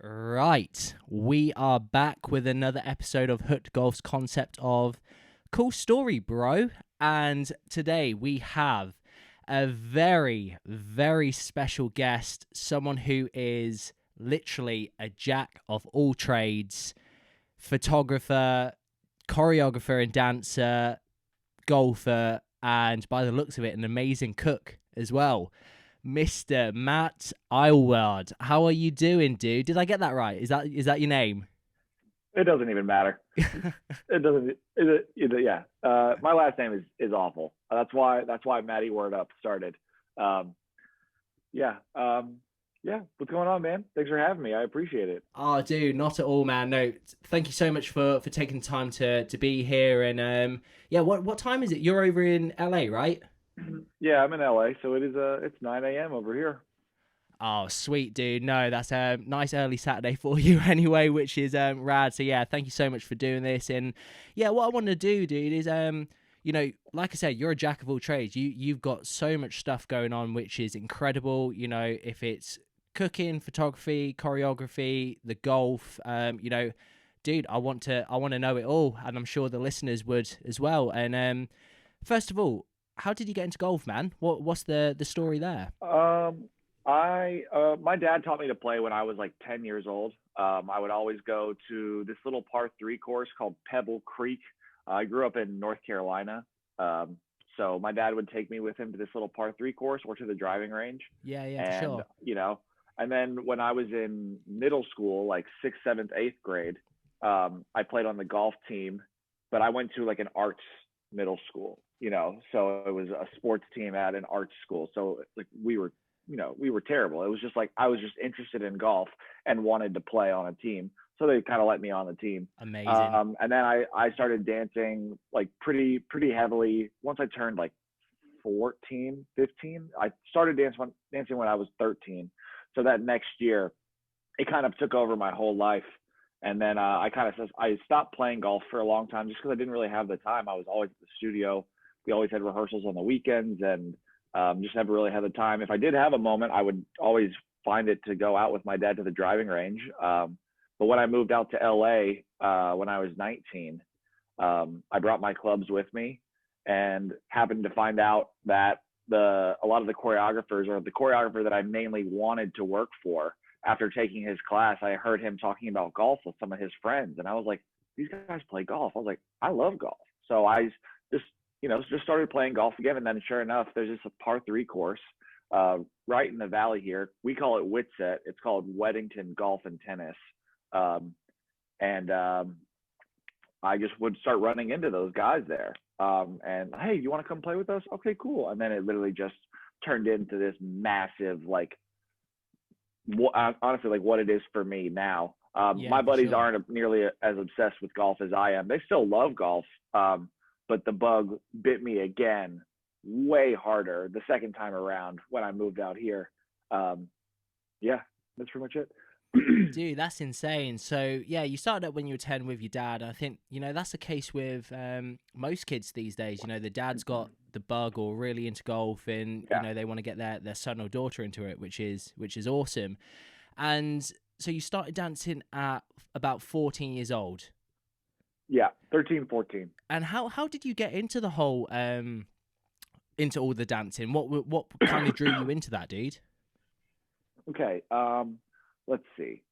Right, we are back with another episode of Hooked Golf's concept of cool story, bro. And today we have a very, very special guest, someone who is literally a jack of all trades, photographer, choreographer and dancer, golfer, and by the looks of it, an amazing cook as well. Mr. Matt Aylward. How are you doing, dude? Did I get that right? Is that your name? It doesn't even matter. It doesn't. Yeah. My last name is awful. That's why MattyWordUp started. Um, yeah. Yeah. What's going on, man? Thanks for having me. I appreciate it. Oh, dude, not at all, man. No, thank you so much for taking time to be here. And yeah, what time is it? You're over in LA, right? Yeah, I'm in LA, so it's 9 a.m. over here. Oh, sweet, dude. No, that's a nice early Saturday for you anyway, which is rad. So yeah, thank you so much for doing this. And yeah, what I want to do, dude, is like I said, you're a jack of all trades. You've got so much stuff going on, which is incredible. If it's cooking, photography, choreography, the golf, dude, I want to know it all, and I'm sure the listeners would as well. And first of all, how did you get into golf, man? What's the story there? Um, I My dad taught me to play when I was like 10 years old. I would always go to this little par three course called Pebble Creek. I grew up in North Carolina. Um, so my dad would take me with him to this little par three course or to the driving range. Yeah, for And, sure. and then when I was in middle school, like sixth, seventh, eighth grade, I played on the golf team, but I went to like an arts middle school, so it was a sports team at an arts school. So like we were terrible. It was just like I was just interested in golf and wanted to play on a team. So they kind of let me on the team. Amazing. And then I started dancing like pretty heavily once I turned like 14, 15. I started dancing when I was 13. So that next year, it kind of took over my whole life. And then I stopped playing golf for a long time just because I didn't really have the time. I was always at the studio. We always had rehearsals on the weekends, and just never really had the time. If I did have a moment, I would always find it to go out with my dad to the driving range. But when I moved out to LA when I was 19, I brought my clubs with me and happened to find out that a lot of the choreographers, or the choreographer that I mainly wanted to work for, after taking his class, I heard him talking about golf with some of his friends, and I was like, these guys play golf. I was like, I love golf. So I just just started playing golf again. And then sure enough, there's just a par three course right in the valley here. We call it Whitset. It's called Weddington Golf and Tennis. Um, and I just would start running into those guys there. And hey, you want to come play with us? Okay, cool. And then it literally just turned into this massive, like, honestly, like what it is for me now. Yeah, My for buddies sure. aren't nearly as obsessed with golf as I am. They still love golf, but the bug bit me again way harder the second time around when I moved out here. Um, yeah, that's pretty much it. Dude, that's insane. So, yeah, you started up when you were 10 with your dad. I think, that's the case with most kids these days. The dad's got the bug or really into golf, and, Yeah, they want to get their son or daughter into it, which is awesome. And so you started dancing at about 14 years old. yeah, 13, 14. And how did you get into the whole into all the dancing? What kind of drew you into that, dude? Okay, let's see.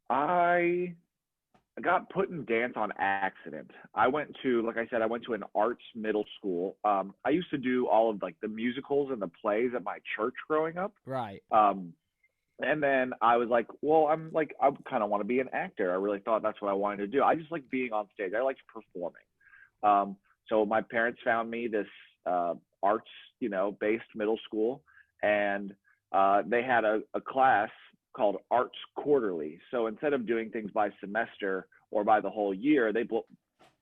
I got put in dance on accident. Like I said, I went to an arts middle school. I used to do all of like the musicals and the plays at my church growing up. Right. Um, and then I was like, well, I kind of want to be an actor. I really thought that's what I wanted to do. I just like being on stage. I liked performing. So my parents found me this arts, based middle school, and they had a class called Arts Quarterly. So instead of doing things by semester or by the whole year, they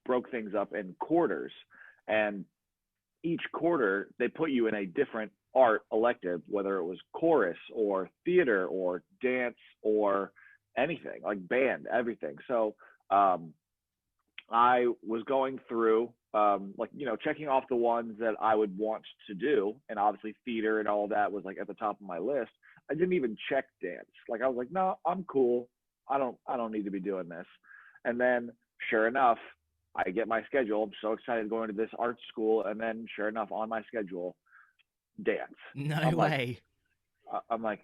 broke things up in quarters. And each quarter, they put you in a different art elective, whether it was chorus or theater or dance or anything, like band, everything. So um, I was going through, like, checking off the ones that I would want to do. And obviously theater and all that was like at the top of my list. I didn't even check dance. Like I was like, no, I'm cool. I don't need to be doing this. And then sure enough, I get my schedule. I'm so excited going to this art school. And then sure enough, on my schedule, dance. No I'm like, way. I'm like,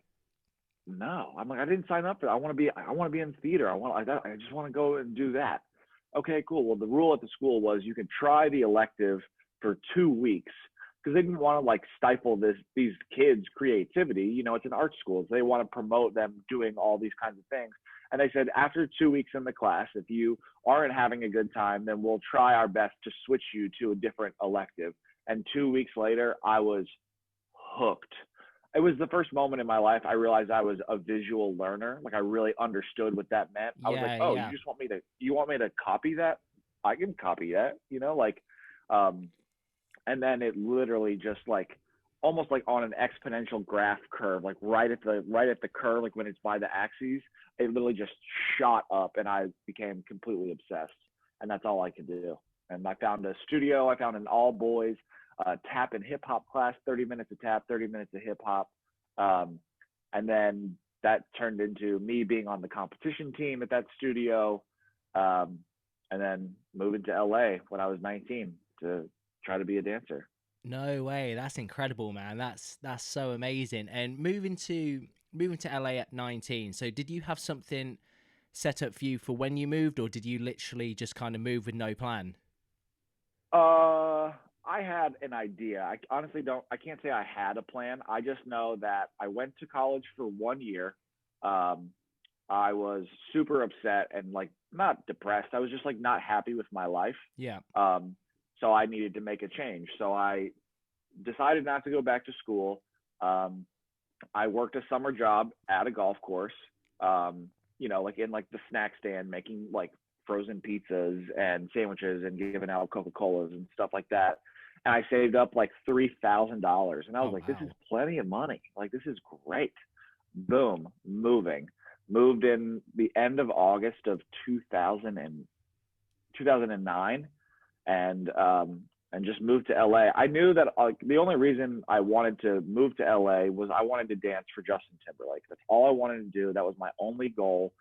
no, I'm like, I didn't sign up for that. I want to be in theater. I just want to go and do that. Okay, cool. Well, the rule at the school was you could try the elective for 2 weeks because they didn't want to like stifle these kids' creativity. It's an art school, so they want to promote them doing all these kinds of things. And they said after 2 weeks in the class, if you aren't having a good time, then we'll try our best to switch you to a different elective. And 2 weeks later, I was hooked. It was the first moment in my life I realized I was a visual learner. Like I really understood what that meant. I was like, Yeah, oh, yeah. you want me to copy that? I can copy that, like, um, and then it literally just like almost like on an exponential graph curve, like right at the curve, like when it's by the axes, it literally just shot up and I became completely obsessed. And that's all I could do. And I found a studio, I found an all boys tap and hip hop class, 30 minutes of tap, 30 minutes of hip hop. Um, and then that turned into me being on the competition team at that studio. Um, and then moving to LA when I was 19 to try to be a dancer. No way. That's incredible, man. That's so amazing. And moving to LA at 19. So did you have something set up for you for when you moved, or did you literally just kind of move with no plan? Uh, I had an idea. I honestly don't. I can't say I had a plan. I just know that I went to college for 1 year. Um, I was super upset and like not depressed. I was just like not happy with my life. Yeah. Um, so I needed to make a change. So I decided not to go back to school. Um, I worked a summer job at a golf course, like in like the snack stand, making like frozen pizzas and sandwiches and giving out Coca Colas and stuff like that. And I saved up like $3,000, and I was Oh like, this is wow. plenty of money. Like this is great. Boom, moved in the end of August of 2009, and just moved to LA. I knew that the only reason I wanted to move to LA was I wanted to dance for Justin Timberlake. That's all I wanted to do. That was my only goal.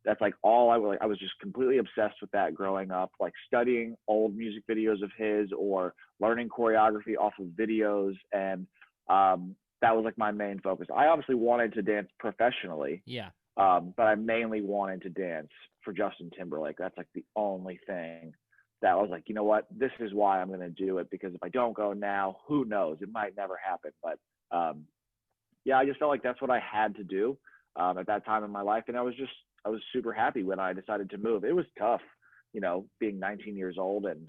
That's like all I was like. I was just completely obsessed with that growing up, like studying old music videos of his or learning choreography off of videos, and that was like my main focus. I obviously wanted to dance professionally, Yeah. but I mainly wanted to dance for Justin Timberlake. That's like the only thing that I was like, you know what, this is why I'm going to do it, because if I don't go now, who knows? It might never happen. But yeah, I just felt like that's what I had to do at that time in my life. And I was super happy when I decided to move. It was tough, being 19 years old and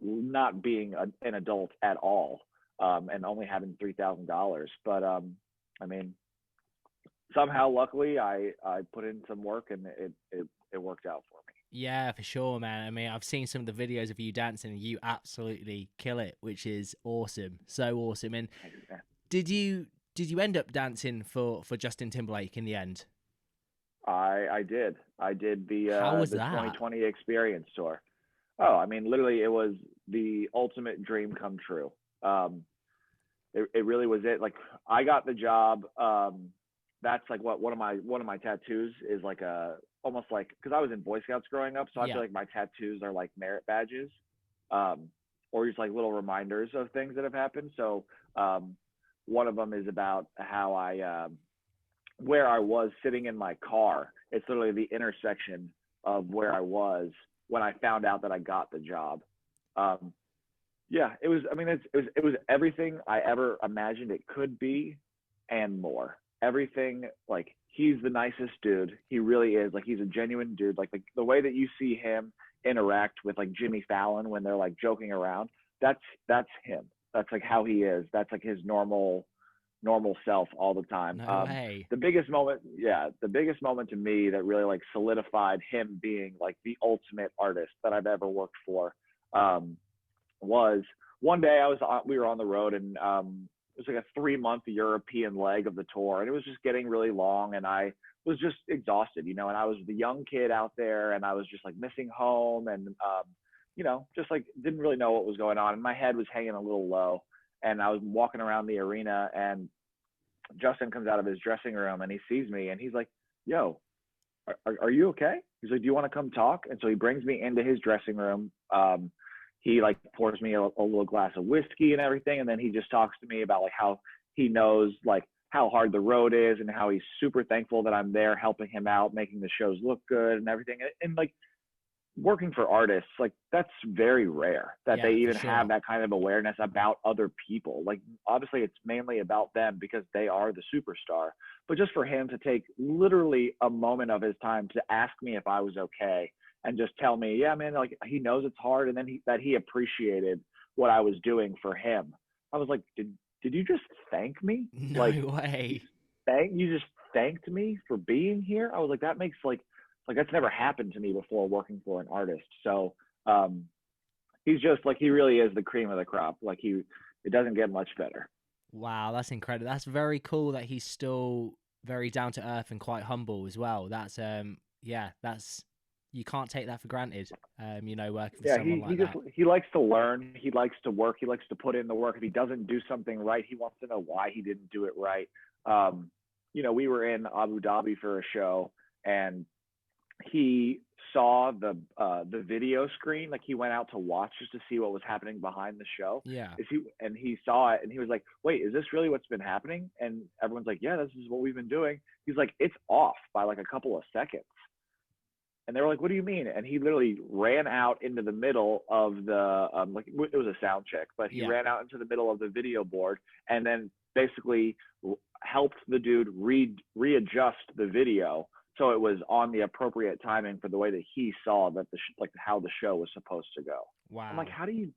not being an adult at all, and only having $3,000. But I mean, somehow, luckily, I put in some work and it worked out for me. Yeah, for sure, man. I mean, I've seen some of the videos of you dancing and you absolutely kill it, which is awesome. So awesome. And did you did you end up dancing for Justin Timberlake in the end? I did. I did How was the that? 2020 experience tour. Oh, I mean, literally, it was the ultimate dream come true. Um, it really was it. Like, I got the job. That's like what one of my tattoos is like a almost like, because I was in Boy Scouts growing up, so I Yeah. feel like my tattoos are like merit badges, um, or just like little reminders of things that have happened. So um, one of them is about how where I was sitting in my car. It's literally the intersection of where I was when I found out that I got the job. Um, yeah, it was. I mean, it was everything I ever imagined it could be, and more. Everything, like, he's the nicest dude. He really is. Like, he's a genuine dude. Like the way that you see him interact with like Jimmy Fallon when they're like joking around. That's him. That's like how he is. That's like his normal self all the time. No way. The biggest moment to me that really like solidified him being like the ultimate artist that I've ever worked for. Um, was one day we were on the road, and it was like a 3-month European leg of the tour, and it was just getting really long, and I was just exhausted, and I was the young kid out there, and I was just like missing home, and just like didn't really know what was going on, and my head was hanging a little low, and I was walking around the arena, and Justin comes out of his dressing room, and he sees me, and he's like, "Yo, are you okay?" He's like, "Do you want to come talk?" And so he brings me into his dressing room. He like pours me a little glass of whiskey and everything, and then he just talks to me about like how he knows like how hard the road is, and how he's super thankful that I'm there helping him out, making the shows look good and everything. And like working for artists, like that's very rare that they even have that kind of awareness about other people. Like obviously it's mainly about them because they are the superstar, but just for him to take literally a moment of his time to ask me if I was okay and just tell me, yeah, man, like he knows it's hard. And then that he appreciated what I was doing for him. I was like, did you just thank me? No like, way. You just thanked me for being here? I was like, that makes like that's never happened to me before working for an artist. So he's just like, he really is the cream of the crop. Like it doesn't get much better. Wow, that's incredible. That's very cool that he's still very down to earth and quite humble as well. That's that's, you can't take that for granted. Working for someone like that. He likes to learn. He likes to work. He likes to put in the work. If he doesn't do something right, he wants to know why he didn't do it right. We were in Abu Dhabi for a show, and he saw the video screen. Like he went out to watch just to see what was happening behind the show. Yeah. And he saw it, and he was like, "Wait, is this really what's been happening?" And everyone's like, "Yeah, this is what we've been doing." He's like, "It's off by like a couple of seconds." And they were like, "What do you mean?" And he literally ran out into the middle of the like it was a sound check, but he ran out into the middle of the video board, and then basically helped the dude readjust the video so it was on the appropriate timing for the way that he saw that how the show was supposed to go. Wow. I'm like, how do you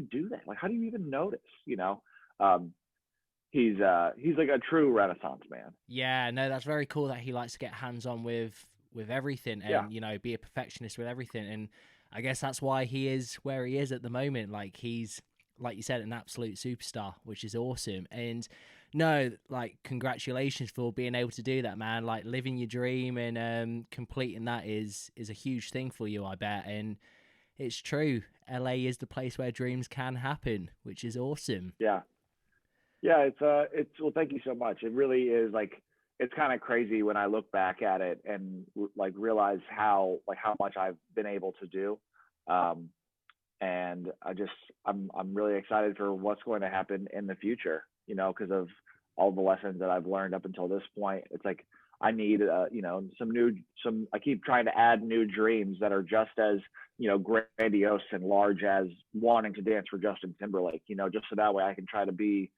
do that? Like, how do you even notice? He's like a true Renaissance man. Yeah, no, that's very cool that he likes to get hands on with everything and be a perfectionist with everything. And I guess that's why he is where he is at the moment. Like he's, like you said, an absolute superstar, which is awesome. And no, like congratulations for being able to do that, man. Like living your dream and completing that is a huge thing for you, I bet. And it's true, LA is the place where dreams can happen, which is awesome. Yeah, it's well, thank you so much. It really is. Like it's kind of crazy when I look back at it and like realize how much I've been able to do. And I'm really excited for what's going to happen in the future, because of all the lessons that I've learned up until this point. It's like, I need, I keep trying to add new dreams that are just as, grandiose and large as wanting to dance for Justin Timberlake, just so that way I can try to be,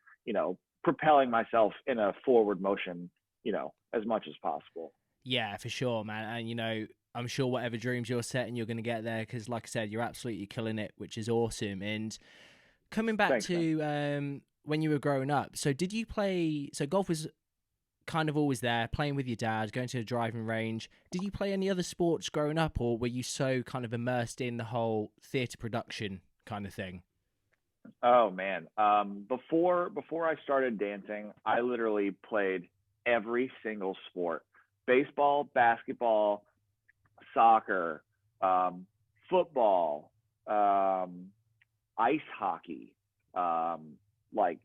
propelling myself in a forward motion, as much as possible. Yeah, for sure, man. And, I'm sure whatever dreams you're setting, you're going to get there because, like I said, you're absolutely killing it, which is awesome. And coming back to when you were growing up, so did you play? So golf was kind of always there, playing with your dad, going to the driving range. Did you play any other sports growing up, or were you so kind of immersed in the whole theatre production kind of thing? Oh man, before I started dancing, I literally played every single sport: baseball, basketball, soccer, football, ice hockey, like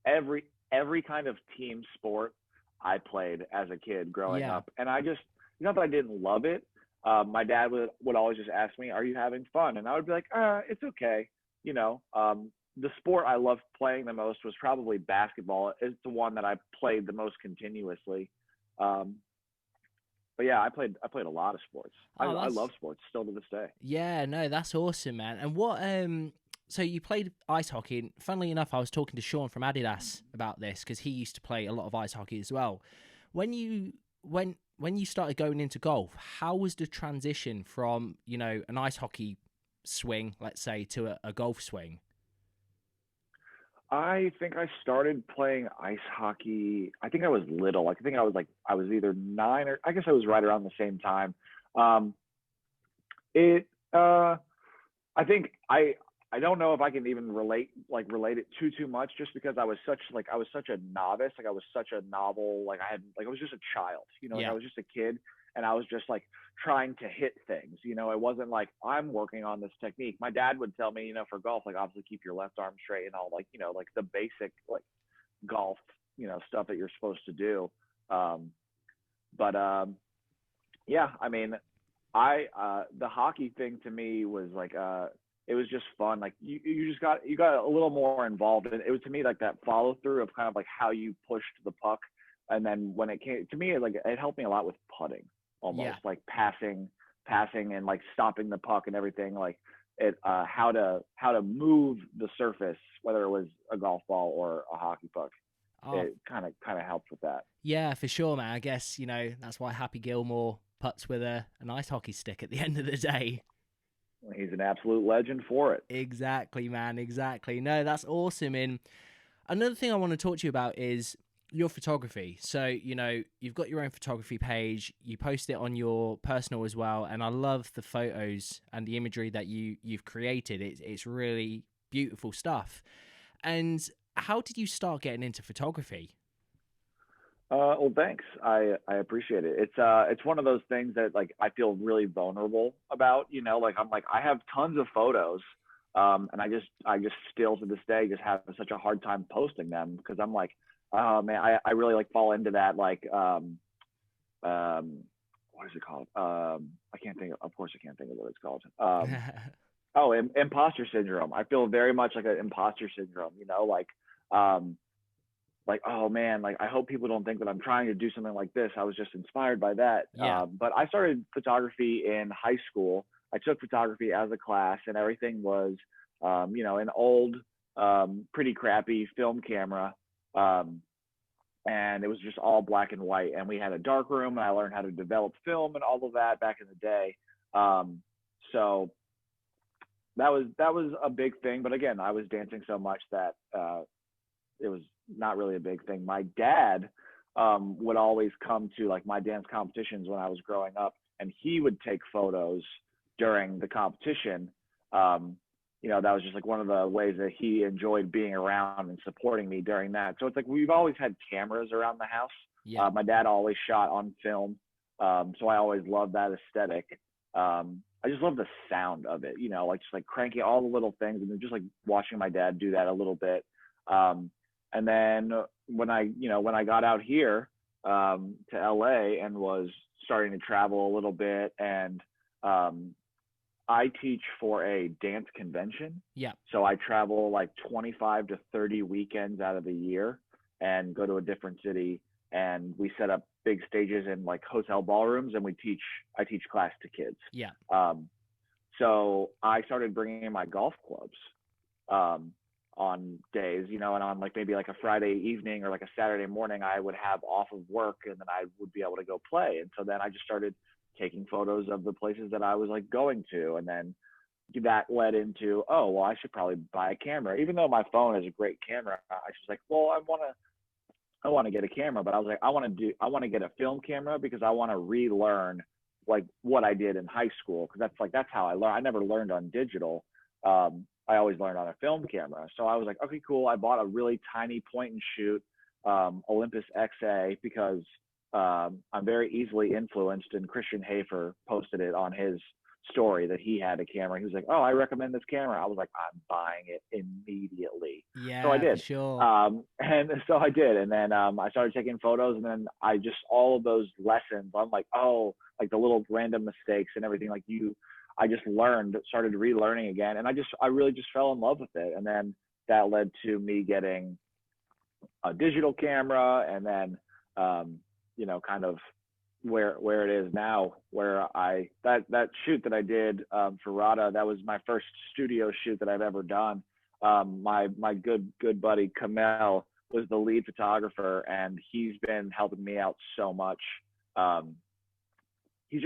every kind of team sport I played as a kid growing up. And I just, not that I didn't love it. My dad would always just ask me, "Are you having fun?" And I would be like, "It's okay." The sport I loved playing the most was probably basketball. It's the one that I played the most continuously. But yeah, I played a lot of sports. I love sports still to this day. Yeah, no, that's awesome, man. And what so you played ice hockey, and funnily enough, I was talking to Sean from Adidas about this because he used to play a lot of ice hockey as well. When you started going into golf, how was the transition from, an ice hockey swing, let's say, to a golf swing? I think I started playing ice hockey. I think I was little. I think I was either 9 or I guess I was right around the same time. I think I don't know if I can even relate it too much, just because I was such a novice, like I was such a novel, like I was just a child, like I Yeah. was just a kid, and I was just like trying to hit things. It wasn't like I'm working on this technique. My dad would tell me, for golf, like obviously keep your left arm straight and all, like like the basic like golf, stuff that you're supposed to do. Um, but yeah, I mean, the hockey thing to me was like it was just fun. Like you got a little more involved, and it was to me like that follow through of kind of like how you pushed the puck, and then when it came to me, like it helped me a lot with putting, Yeah. almost like passing and like stopping the puck and everything, like it how to move the surface, whether it was a golf ball or a hockey puck. Oh, It kind of helped with that. yeah, for sure, man. I guess, that's why Happy Gilmore puts with an ice hockey stick at the end of the day. He's an absolute legend for it. Exactly, man. Exactly. No, that's awesome. And another thing I want to talk to you about is your photography. So, you've got your own photography page, you post it on your personal as well. And I love the photos and the imagery that you've created. It's really beautiful stuff. And how did you start getting into photography? Well, thanks. I appreciate it. It's one of those things that like I feel really vulnerable about. Like I'm like I have tons of photos, and I just still to this day just have such a hard time posting them because I'm like, oh man, I really like fall into that like what is it called? I can't think. Of course, I can't think of what it's called. Oh, imposter syndrome. I feel very much like an imposter syndrome. Um, like oh man, like I hope people don't think that I'm trying to do something like this. I was just inspired by that. Yeah. But I started photography in high school. I took photography as a class, and everything was an old pretty crappy film camera, um, and it was just all black and white, and we had a dark room, and I learned how to develop film and all of that back in the day. Um, so that was a big thing, but again, I was dancing so much that it was not really a big thing. My dad would always come to like my dance competitions when I was growing up, and he would take photos during the competition. Um, that was just like one of the ways that he enjoyed being around and supporting me during that. So it's like we've always had cameras around the house. Yeah. My dad always shot on film, so I always loved that aesthetic. I just love the sound of it, like just like cranking all the little things, and then just like watching my dad do that a little bit. Um, and then when I got out here to LA and was starting to travel a little bit, and um, I teach for a dance convention. Yeah. So I travel like 25 to 30 weekends out of the year and go to a different city, and we set up big stages in like hotel ballrooms, and I teach class to kids. Yeah. So I started bringing in my golf clubs um, on days, and on like maybe like a Friday evening or like a Saturday morning, I would have off of work, and then I would be able to go play. And so then I just started taking photos of the places that I was like going to, and then that led into, oh well, I should probably buy a camera, even though my phone is a great camera. I was like, well, I want to get a camera, but I was like, I want to get a film camera because I want to relearn like what I did in high school, because that's how I learned. I never learned on digital. I always learned on a film camera. So I was like, okay, cool. I bought a really tiny point and shoot Olympus XA because I'm very easily influenced, and Christian Hafer posted it on his story that he had a camera. He was like, oh, I recommend this camera. I was like, I'm buying it immediately. So I Yeah, for did. sure. And so I did. And then I started taking photos, and then all of those lessons, I'm like, oh, like the little random mistakes and everything, I just started relearning again. And I really just fell in love with it. And then that led to me getting a digital camera, and then, kind of where it is now, where that shoot that I did for Rada, that was my first studio shoot that I've ever done. My good buddy Kamel was the lead photographer, and he's been helping me out so much. He's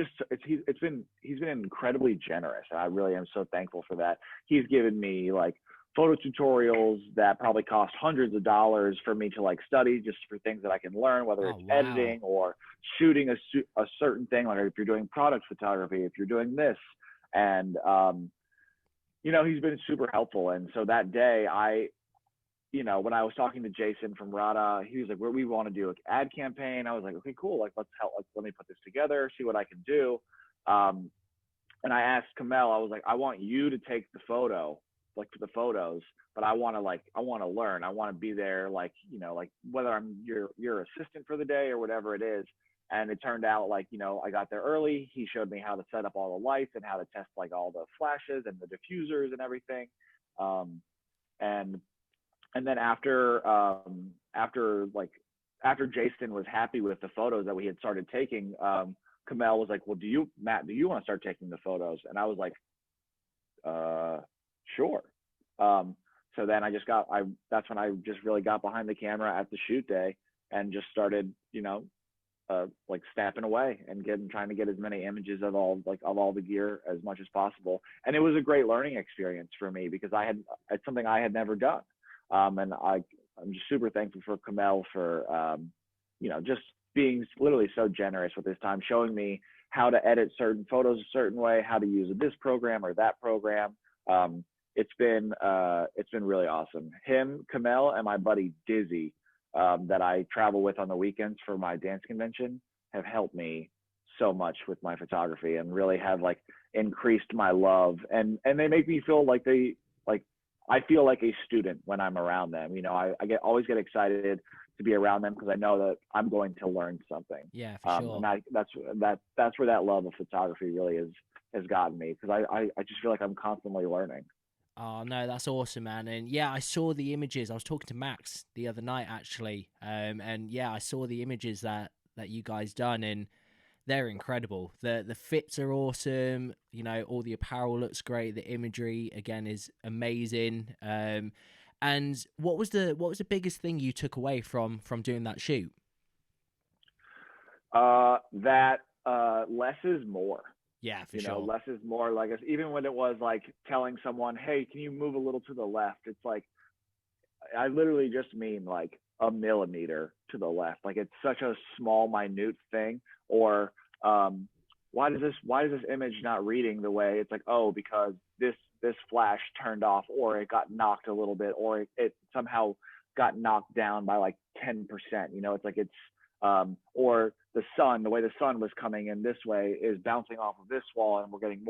been incredibly generous, and I really am so thankful for that. He's given me like photo tutorials that probably cost hundreds of dollars for me to like study, just for things that I can learn, whether Oh, it's wow. editing or shooting a certain thing, like if you're doing product photography, if you're doing this. And he's been super helpful. And so that day, when I was talking to Jason from Rada, he was like, "Where we want to do an ad campaign." I was like, "Okay, cool. Like, let's help. Like, let me put this together, see what I can do." And I asked Kamel, I was like, "I want you to take the photo, like for the photos, but I want to learn. I want to be there, like, like whether I'm your assistant for the day or whatever it is." And it turned out like, I got there early. He showed me how to set up all the lights and how to test like all the flashes and the diffusers and everything. And and then after Jason was happy with the photos that we had started taking, Kamel was like, "Well, Matt, do you want to start taking the photos?" And I was like, sure. So then that's when I just really got behind the camera at the shoot day and just started, like snapping away and trying to get as many images of all the gear as much as possible. And it was a great learning experience for me because it's something I had never done. And I'm just super thankful for Kamel for, just being literally so generous with his time, showing me how to edit certain photos a certain way, how to use this program or that program. It's been really awesome. Him, Kamel, and my buddy Dizzy, that I travel with on the weekends for my dance convention, have helped me so much with my photography and really have like increased my love. And they make me feel like I feel like a student when I'm around them. I always get excited to be around them because I know that I'm going to learn something. Yeah, for sure. And that's where that love of photography really has gotten me, because I just feel like I'm constantly learning. Oh no, that's awesome, man. And yeah, I saw the images. I was talking to Max the other night actually. And yeah, I saw the images that you guys done, and they're incredible. The fits are awesome. All the apparel looks great. The imagery again is amazing. And what was the biggest thing you took away from doing that shoot? That less is more. Yeah, for sure. Less is more. Like, even when it was like telling someone, "Hey, can you move a little to the left?" It's like, I literally just mean like a millimeter to the left. Like, it's such a small, minute thing. Or why does this image not reading the way? It's like, oh, because this flash turned off, or it got knocked a little bit, or it somehow got knocked down by like 10%. It's like or the way the sun was coming in this way is bouncing off of this wall, and we're getting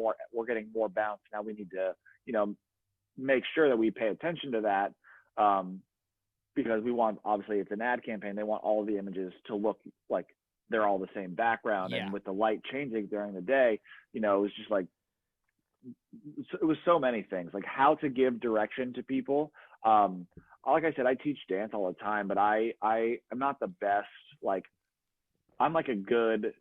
more bounce. Now we need to, make sure that we pay attention to that, because we want, obviously it's an ad campaign. They want all of the images to look like they're all the same background. Yeah. And with the light changing during the day, it was just like, it was so many things, like how to give direction to people. Like I said, I teach dance all the time, but I am not the best. Like, I'm a good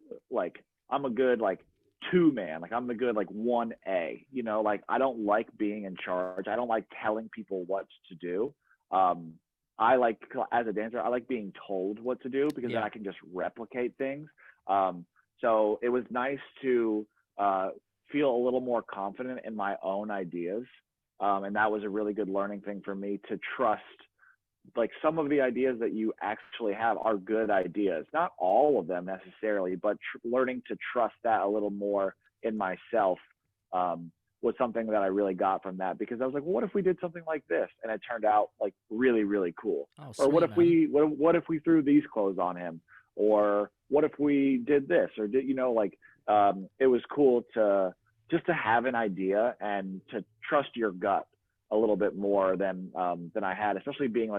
2-man. Like, I'm the good 1A. Like, I don't like being in charge. I don't like telling people what to do. As a dancer, I like being told what to do, because then I can just replicate things. So it was nice to feel a little more confident in my own ideas. And that was a really good learning thing for me, to trust, like, some of the ideas that you actually have are good ideas. Not all of them necessarily, but learning to trust that a little more in myself was something that I really got from that, because I was like, well, what if we did something like this? And it turned out like really, really cool. Oh, or what if man. what if we threw these clothes on him? Or what if we did this? Or it was cool to just to have an idea and to trust your gut a little bit more than I had, especially being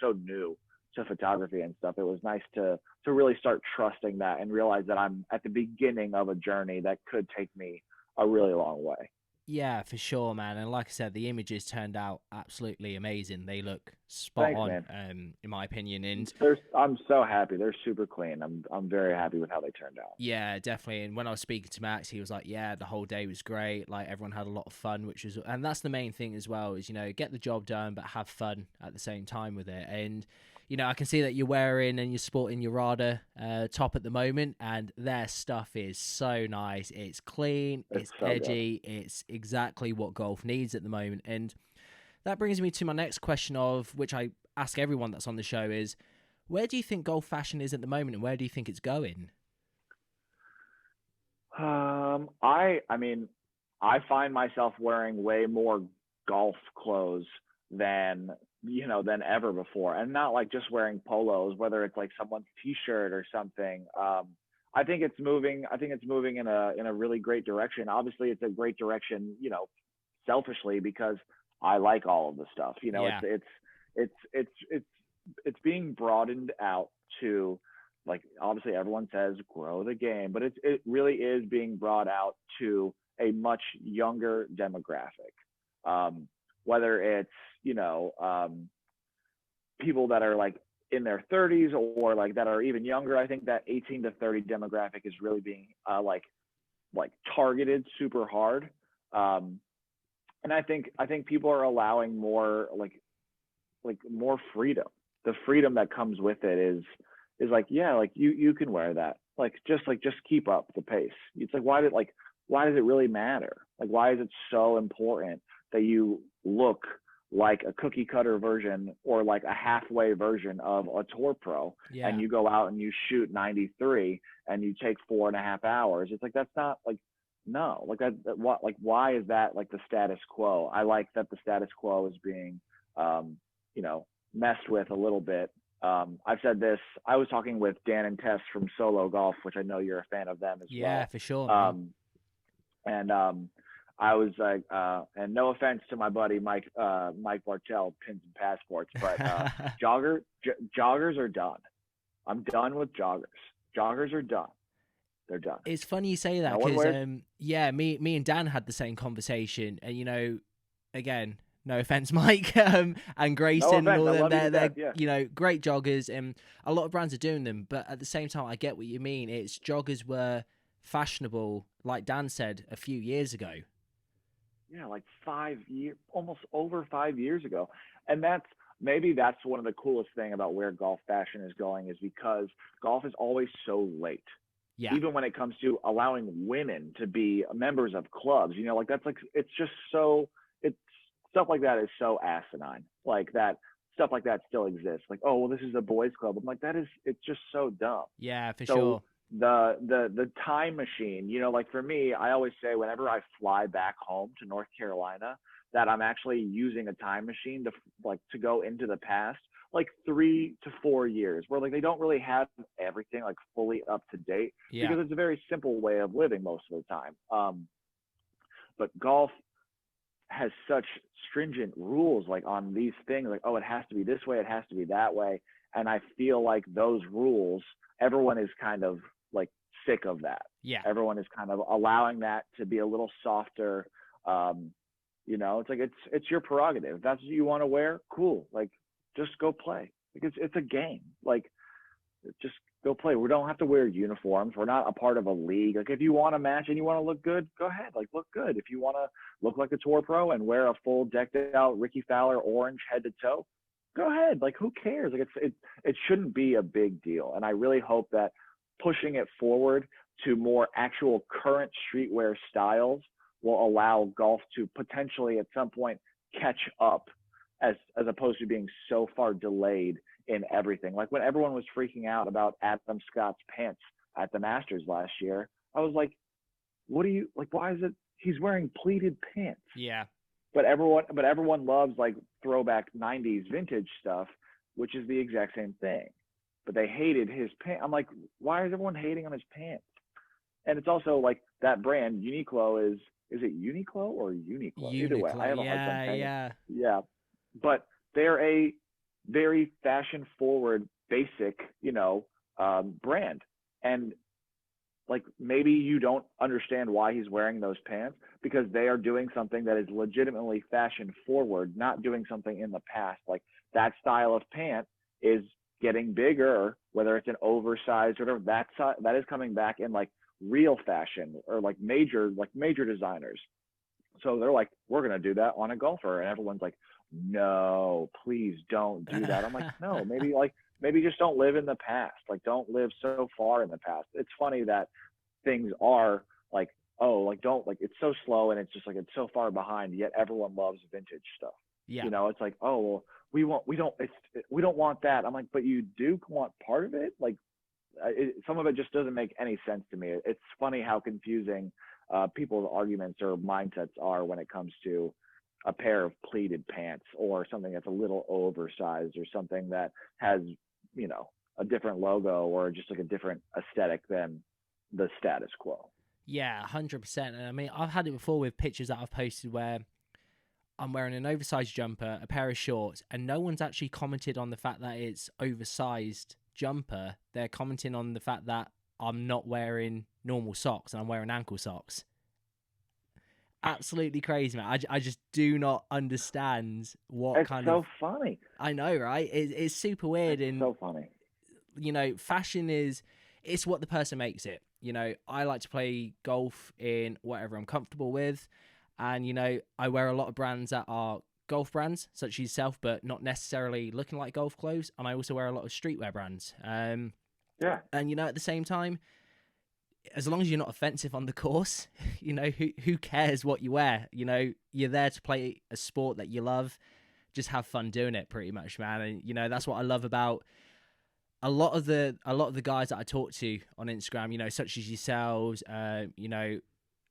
so new to photography and stuff. It was nice to really start trusting that and realize that I'm at the beginning of a journey that could take me a really long way. Yeah, for sure, man. And like I said, the images turned out absolutely amazing. They look spot Thanks, on, man. in my opinion. And I'm so happy. They're super clean. I'm very happy with how they turned out. yeah, definitely. And when I was speaking to Max, he was like, "Yeah, the whole day was great. Like, everyone had a lot of fun, and that's the main thing as well. Is get the job done, but have fun at the same time with it." And I can see that you're wearing and you're sporting your Rada top at the moment, and their stuff is so nice. It's clean, it's so edgy, it's exactly what golf needs at the moment. And that brings me to my next question, of which I ask everyone that's on the show, is where do you think golf fashion is at the moment, and where do you think it's going? I mean, I find myself wearing way more golf clothes than than ever before, and not like just wearing polos, whether it's like someone's t-shirt or something. I think it's moving. I think it's moving in a really great direction. Obviously, it's a great direction, selfishly because I like all of the stuff. Yeah. It's being broadened out to, like, obviously everyone says grow the game, but it really is being brought out to a much younger demographic. Whether it's people that are like in their 30s or like that are even younger. I think that 18 to 30 demographic is really being like targeted super hard. And I think people are allowing more like more freedom. The freedom that comes with it is like, yeah, like you can wear that. Just keep up the pace. It's like, why does it really matter? Like, why is it so important that you look like a cookie cutter version or like a halfway version of a tour pro, Yeah. and you go out and you shoot 93 and you take 4.5 hours? It's like, that's not like, no, like what, like, why is that like the status quo? I like that the status quo is being, messed with a little bit. I've said this. I was talking with Dan and Tess from Solo Golf, which I know you're a fan of them as well. Yeah, for sure. Man. And I was like, and no offense to my buddy Mike Bartell, Pins and Passports, but joggers are done. I'm done with joggers. Joggers are done. They're done. It's funny you say that because, yeah, me and Dan had the same conversation, and again, no offense, Mike, and Grayson, and all them. They're great joggers, and a lot of brands are doing them. But at the same time, I get what you mean. It's joggers were fashionable, like Dan said, a few years ago. Yeah, like 5 years, almost over 5 years ago. And that's one of the coolest thing about where golf fashion is going, is because golf is always so late. Yeah. Even when it comes to allowing women to be members of clubs, like that's like, it's just so, it's stuff like that is so asinine. Like that stuff like that still exists. Like, oh, well, this is a boys club. I'm like, it's just so dumb. Yeah, for sure. The time machine, like for me, I always say whenever I fly back home to North Carolina, that I'm actually using a time machine to go into the past, like 3 to 4 years, where like they don't really have everything like fully up to date, because it's a very simple way of living most of the time. But golf has such stringent rules, like on these things, like, oh, it has to be this way, it has to be that way. And I feel like those rules, everyone is kind of like sick of that. Yeah. Everyone is kind of allowing that to be a little softer. It's like, it's your prerogative. If that's what you want to wear, cool. Like, just go play. Like, it's a game. Like, just go play. We don't have to wear uniforms. We're not a part of a league. Like, if you want to match and you want to look good, go ahead. Like, look good. If you want to look like a tour pro and wear a full decked out Ricky Fowler orange head to toe, go ahead. Like, who cares? Like, it shouldn't be a big deal. And I really hope that pushing it forward to more actual current streetwear styles will allow golf to potentially at some point catch up, as opposed to being so far delayed in everything. Like when everyone was freaking out about Adam Scott's pants at the Masters last year, I was like, what do you like? Why is it he's wearing pleated pants? Yeah. But everyone loves like throwback 90s vintage stuff, which is the exact same thing. But they hated his pants. I'm like, why is everyone hating on his pants? And it's also like that brand Uniqlo is it Uniqlo or Uniqlo? Either way, I have a hard time saying it. Yeah. But they're a very fashion forward, basic, brand. And like, maybe you don't understand why he's wearing those pants, because they are doing something that is legitimately fashion forward, not doing something in the past. Like, that style of pant is getting bigger, whether it's an oversized or whatever, that is coming back in like real fashion, or like major designers. So they're like, we're going to do that on a golfer. And everyone's like, no, please don't do that. I'm like, no, maybe just don't live in the past. Like, don't live so far in the past. It's funny that things are like, oh, like, don't, like, it's so slow and it's just like, it's so far behind, yet everyone loves vintage stuff. Yeah. It's like, oh, well, we don't want that. I'm like, but you do want part of it. Like, some of it just doesn't make any sense to me. It's funny how confusing people's arguments or mindsets are when it comes to a pair of pleated pants or something that's a little oversized or something that has, you know, a different logo or just like a different aesthetic than the status quo. Yeah, 100%. And I mean, I've had it before with pictures that I've posted where I'm wearing an oversized jumper, a pair of shorts, and no one's actually commented on the fact that it's oversized jumper. They're commenting on the fact that I'm not wearing normal socks and I'm wearing ankle socks. Absolutely crazy, man. I just do not understand what It's kind so of. funny. I know, right? It's super weird. It's And, so funny. you know, fashion it's what the person makes it. You know, I like to play golf in whatever I'm comfortable with. And, you know, I wear a lot of brands that are golf brands, such as yourself, but not necessarily looking like golf clothes. And I also wear a lot of streetwear brands. Yeah. And, you know, at the same time, as long as you're not offensive on the course, you know, who cares what you wear? You know, you're there to play a sport that you love. Just have fun doing it, pretty much, man. And, you know, that's what I love about a lot of the guys that I talk to on Instagram, you know, such as yourselves, you know,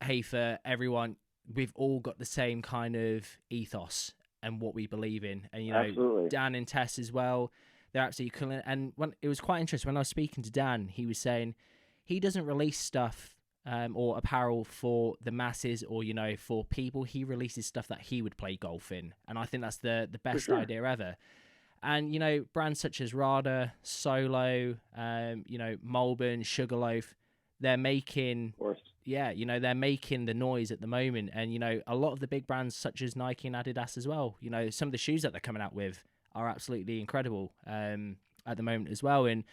Hafer, everyone. We've all got the same kind of ethos and what we believe in. And, you know, Absolutely. Dan and Tess as well, they're absolutely cool. And when it was quite interesting, when I was speaking to Dan, he was saying he doesn't release stuff or apparel for the masses or, you know, for people. He releases stuff that he would play golf in. And I think that's the best idea ever. And, you know, brands such as Rada, Solo, you know, Malbon, Sugarloaf, they're making, yeah, you know, they're making the noise at the moment. And, you know, a lot of the big brands such as Nike and Adidas as well, you know, some of the shoes that they're coming out with are absolutely incredible at the moment as well. And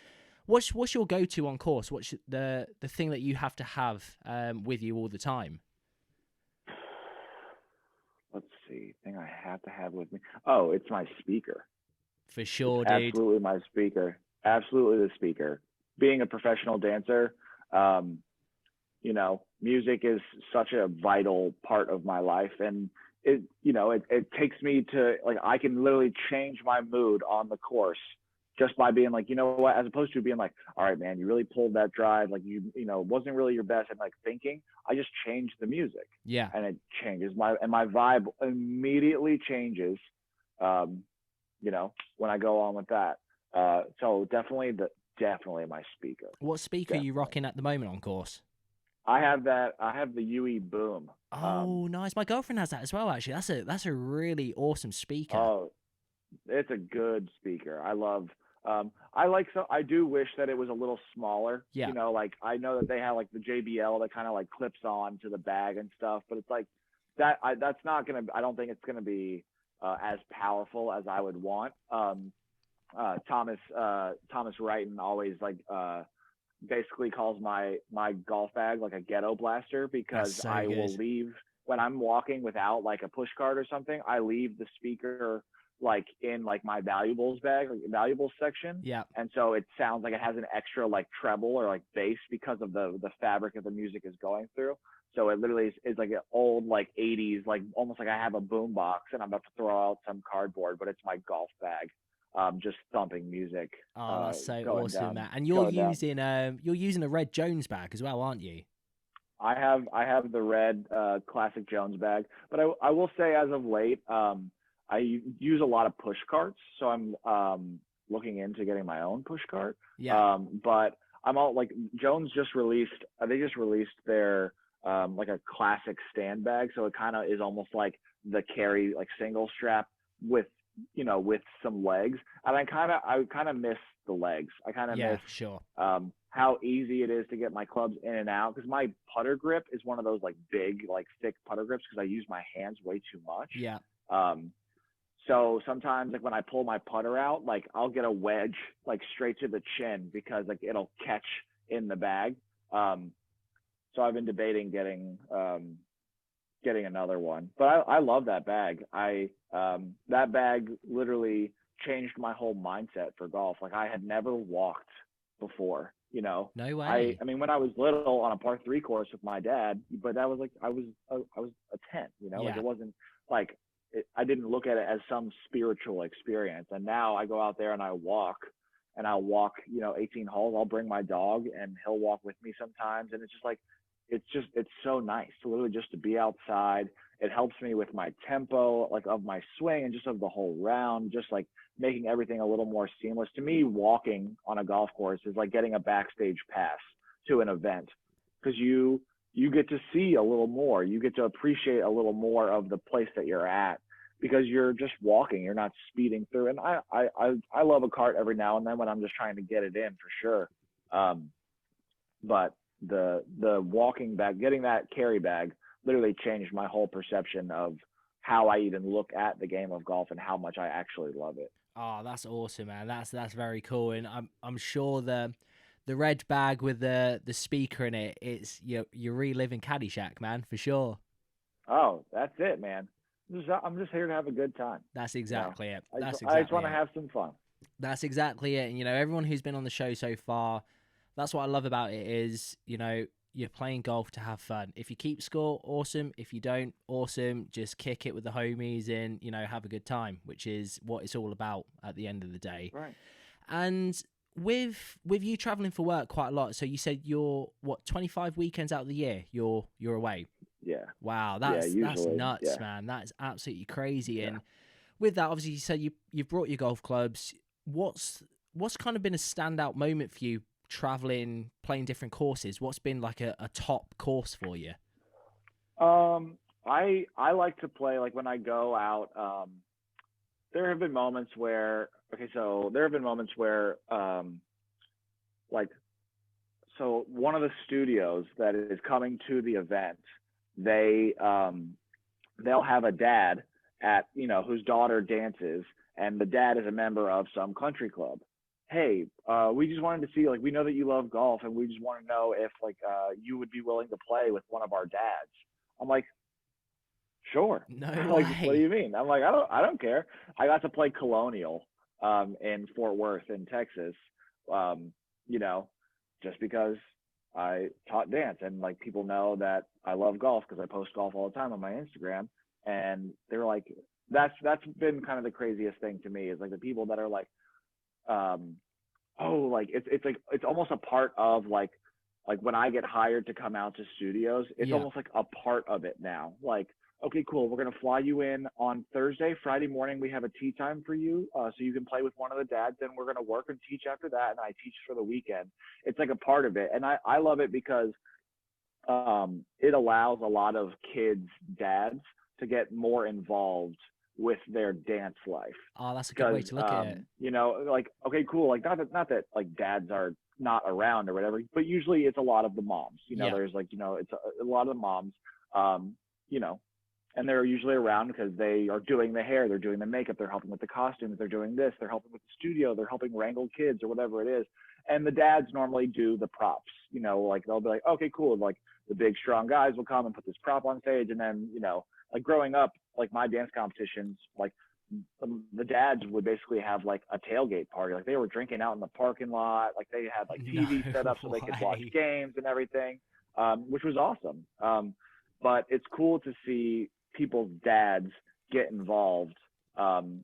what's your go-to on course? What's the thing that you have to have with you all the time? Let's see. Thing I have to have with me. Oh, it's my speaker. For sure, it's dude. Absolutely my speaker. Absolutely the speaker. Being a professional dancer, you know, music is such a vital part of my life. And it, you know, it takes me to, like, I can literally change my mood on the course just by being like, you know what, as opposed to being like, all right, man, you really pulled that drive. Like, you know, it wasn't really your best. And like thinking, I just changed the music. Yeah. And it changes my vibe immediately changes, you know, when I go on with that. So definitely my speaker. What speaker are you rocking at the moment on course? I have the UE Boom. Oh, nice. My girlfriend has that as well, actually. That's a really awesome speaker. Oh, it's a good speaker. I love I do wish that it was a little smaller. Yeah. You know, like I know that they have like the JBL that kind of like clips on to the bag and stuff, but it's like that's not gonna. I don't think it's gonna be as powerful as I would want. Thomas Wrighton always like basically calls my golf bag like a ghetto blaster because I will leave when I'm walking without like a push cart or something. I leave the speaker like in like my valuables bag, like valuables section. Yeah. And so it sounds like it has an extra like treble or like bass because of the fabric of the music is going through. So it literally is like an old like 80s, like almost like I have a boom box and I'm about to throw out some cardboard, but it's my golf bag. Just thumping music. Oh, that's so awesome, down, Matt. And you're using a red Jones bag as well, aren't you? I have the red classic Jones bag, but I will say as of late, I use a lot of push carts, so I'm looking into getting my own push cart. Yeah. But I'm all like Jones just released. They just released their like a classic stand bag, so it kind of is almost like the carry like single strap with with some legs, and I kind of miss the legs. I kind of miss sure. how easy it is to get my clubs in and out because my putter grip is one of those like big like thick putter grips because I use my hands way too much. Yeah. So sometimes like when I pull my putter out, like I'll get a wedge like straight to the chin because like it'll catch in the bag. So I've been debating getting another one, but I love that bag. That bag literally changed my whole mindset for golf. Like I had never walked before, No way. I mean, when I was little on a par 3 course with my dad, but that was like, I was a 10, like it wasn't like, I didn't look at it as some spiritual experience. And now I go out there and I'll walk, 18 holes. I'll bring my dog and he'll walk with me sometimes. And it's just like, it's so nice to literally just to be outside. It helps me with my tempo, like of my swing and just of the whole round, just like making everything a little more seamless. To me, walking on a golf course is like getting a backstage pass to an event because you get to see a little more. You get to appreciate a little more of the place that you're at because you're just walking. You're not speeding through. And I love a cart every now and then when I'm just trying to get it in for sure. But the walking bag, getting that carry bag, literally changed my whole perception of how I even look at the game of golf and how much I actually love it. Oh, that's awesome, man. That's very cool, and I'm sure the red bag with the speaker in it, it's you're reliving Caddyshack, man, for sure. Oh, that's it, man. I'm just here to have a good time. That's exactly it. That's I just exactly want to it. have some fun. That's exactly it. And everyone who's been on the show so far, that's what I love about it is, you're playing golf to have fun. If you keep score, awesome. If you don't, awesome. Just kick it with the homies and, have a good time, which is what it's all about at the end of the day. Right. And with you traveling for work quite a lot, so you said you're 25 weekends out of the year you're away. Yeah. Wow, that's nuts, yeah. man. That is absolutely crazy. Yeah. And with that, obviously, you said you've brought your golf clubs. What's kind of been a standout moment for you traveling, playing different courses? What's been like a top course for you? I like to play like when I go out. There have been moments where like so one of the studios that is coming to the event, they'll have a dad at whose daughter dances, and the dad is a member of some country club. Hey, we just wanted to see, like, we know that you love golf, and we just want to know if you would be willing to play with one of our dads. I'm like, sure. No Like, way. what do you mean? I'm like, I don't care. I got to play Colonial in Fort Worth in Texas, you know, just because I taught dance, and like people know that I love golf because I post golf all the time on my Instagram, and they're like, that's been kind of the craziest thing to me is like the people that are like, oh, like it's like it's almost a part of like when I get hired to come out to studios, it's almost like a part of it now. Like, okay, cool, we're gonna fly you in on Thursday. Friday morning we have a tea time for you, so you can play with one of the dads. Then we're gonna work and teach after that, and I teach for the weekend. It's like a part of it, and I love it because it allows a lot of kids' dads to get more involved with their dance life. Oh, that's a good way to look at it. You know, like, okay, cool. Like, not that like dads are not around or whatever, but usually it's a lot of the moms. You know, there's like, you know, it's a lot of the moms, you know, and they're usually around because they are doing the hair, they're doing the makeup, they're helping with the costumes, they're doing this, they're helping with the studio, they're helping wrangle kids or whatever it is. And the dads normally do the props, you know, like they'll be like, okay, cool. Like the big strong guys will come and put this prop on stage. And then, you know, like growing up, like my dance competitions, like the dads would basically have like a tailgate party. Like they were drinking out in the parking lot. Like they had like TV set up so they could watch games and everything, which was awesome. But it's cool to see people's dads get involved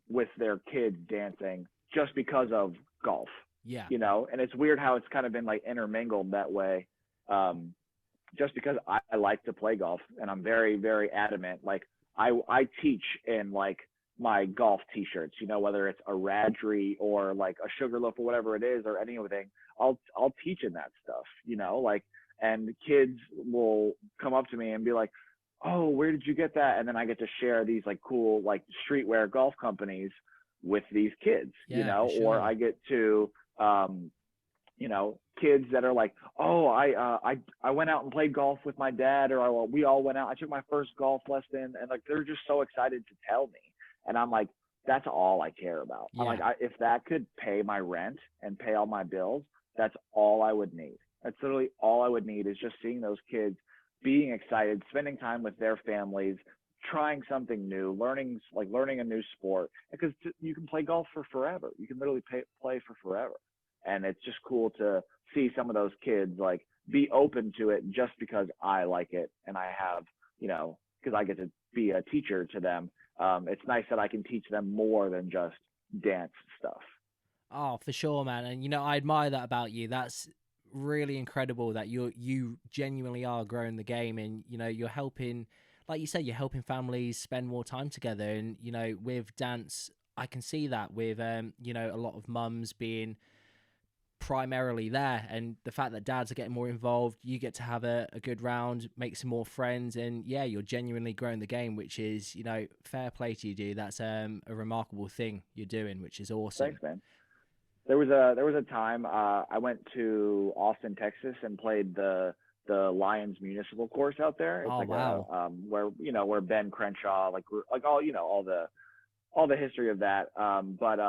with their kids dancing just because of golf. Yeah. You know, and it's weird how it's kind of been like intermingled that way. Just because I like to play golf and I'm very, very adamant. Like I teach in like my golf t-shirts, you know, whether it's a Radri or like a Sugarloaf or whatever it is or anything, I'll teach in that stuff, you know, like, and kids will come up to me and be like, oh, where did you get that? And then I get to share these like cool, like streetwear golf companies with these kids, you know, or I get to, you know, kids that are like, oh, I went out and played golf with my dad, or we all went out. I took my first golf lesson, and like they're just so excited to tell me, and I'm like, that's all I care about. I'm like, if that could pay my rent and pay all my bills, that's all I would need. That's literally all I would need is just seeing those kids being excited, spending time with their families, trying something new, learning a new sport, because you can play golf for forever. You can literally play for forever. And it's just cool to see some of those kids like be open to it just because I like it. And I have, you know, because I get to be a teacher to them. It's nice that I can teach them more than just dance stuff. Oh, for sure, man. And, you know, I admire that about you. That's really incredible that you genuinely are growing the game, and you're helping, like you said, you're helping families spend more time together. And with dance, I can see that with a lot of mums being primarily there, and the fact that dads are getting more involved, you get to have a good round, make some more friends, and yeah, you're genuinely growing the game, which is fair play to you, dude. That's a remarkable thing you're doing, which is awesome. Thanks, man. There was a time I went to Austin, Texas, and played the Lions Municipal Course out there. It's Oh like wow. where Ben Crenshaw, like all the history of that. But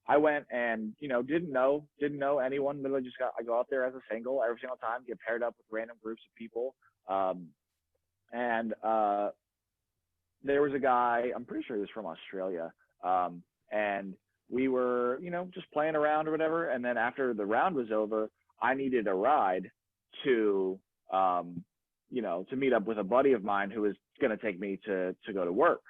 I went and didn't know anyone. Literally just I go out there as a single every single time, get paired up with random groups of people. And there was a guy, I'm pretty sure he was from Australia, and we were just playing around or whatever. And then after the round was over, I needed a ride to to meet up with a buddy of mine who was going to take me to go to work.